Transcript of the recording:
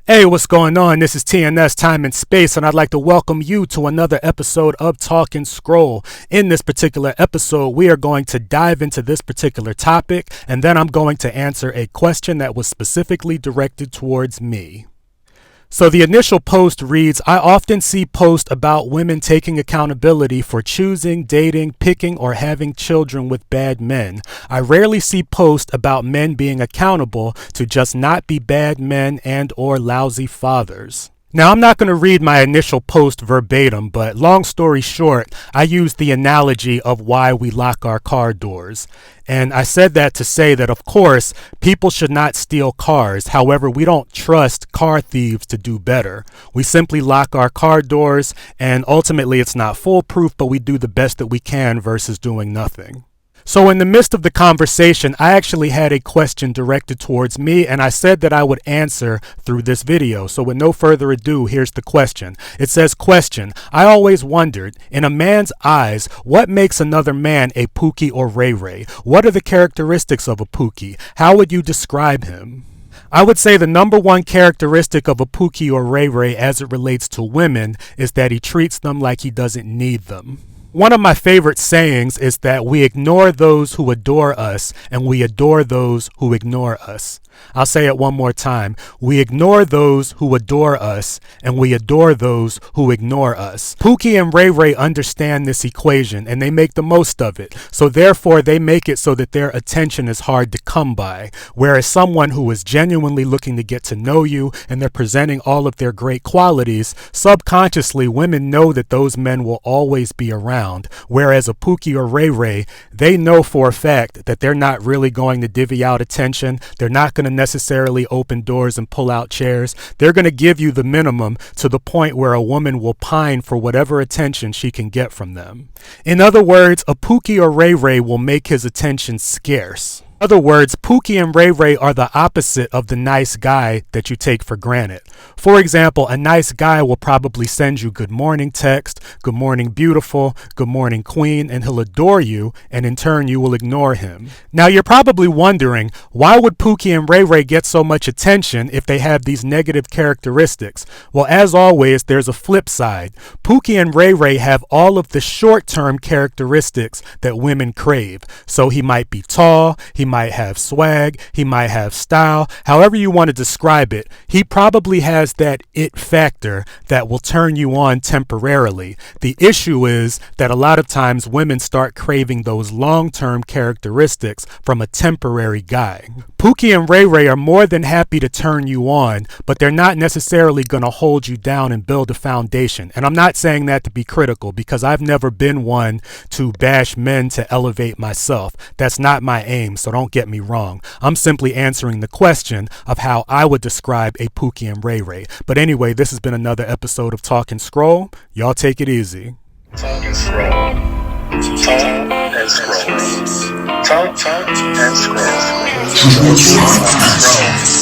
Hey, what's going on? This is TNS Time and Space, and I'd like to welcome you to another episode of Talk and Scroll. In this particular episode, we are going to dive into this particular topic, and then I'm going to answer a question that was specifically directed towards me. So the initial post reads, I often see posts about women taking accountability for choosing, dating, picking, or having children with bad men. I rarely see posts about men being accountable to just not be bad men and or lousy fathers. Now, I'm not going to read my initial post verbatim, but long story short, I used the analogy of why we lock our car doors. And I said that to say that, of course, people should not steal cars. However, we don't trust car thieves to do better. We simply lock our car doors, and ultimately it's not foolproof, but we do the best that we can versus doing nothing. So in the midst of the conversation, I actually had a question directed towards me, and I said that I would answer through this video. So with no further ado, here's the question. It says, question, I always wondered, in a man's eyes, what makes another man a Pookie or Ray Ray? What are the characteristics of a Pookie? How would you describe him? I would say the number one characteristic of a Pookie or Ray Ray as it relates to women is that he treats them like he doesn't need them. One of my favorite sayings is that we ignore those who adore us and we adore those who ignore us. I'll say it one more time. We ignore those who adore us and we adore those who ignore us. Pookie and Ray Ray understand this equation and they make the most of it. So therefore they make it so that their attention is hard to come by. Whereas someone who is genuinely looking to get to know you and they're presenting all of their great qualities, subconsciously women know that those men will always be around. Whereas a Pookie or Ray Ray, they know for a fact that they're not really going to divvy out attention. They're not going to necessarily open doors and pull out chairs. They're going to give you the minimum to the point where a woman will pine for whatever attention she can get from them. In other words, a Pookie or Ray Ray will make his attention scarce. In other words, Pookie and Ray Ray are the opposite of the nice guy that you take for granted. For example, a nice guy will probably send you good morning text, good morning beautiful, good morning queen, and he'll adore you, and in turn you will ignore him. Now you're probably wondering, why would Pookie and Ray Ray get so much attention if they have these negative characteristics? Well, as always, there's a flip side. Pookie and Ray Ray have all of the short-term characteristics that women crave. So he might be tall, he might have swag, he might have style, however you want to describe it. He probably has that it factor that will turn you on temporarily. The issue is that a lot of times women start craving those long-term characteristics from a temporary guy. Pookie and Ray Ray are more than happy to turn you on, but they're not necessarily going to hold you down and build a foundation. And I'm not saying that to be critical because I've never been one to bash men to elevate myself. That's not my aim, so don't get me wrong. I'm simply answering the question of how I would describe a Pookie and Ray Ray. But anyway, this has been another episode of Talk and Scroll. Y'all take it easy. Talk and Scroll. Talk and Scroll. Talk and Scroll. Talk and Scroll.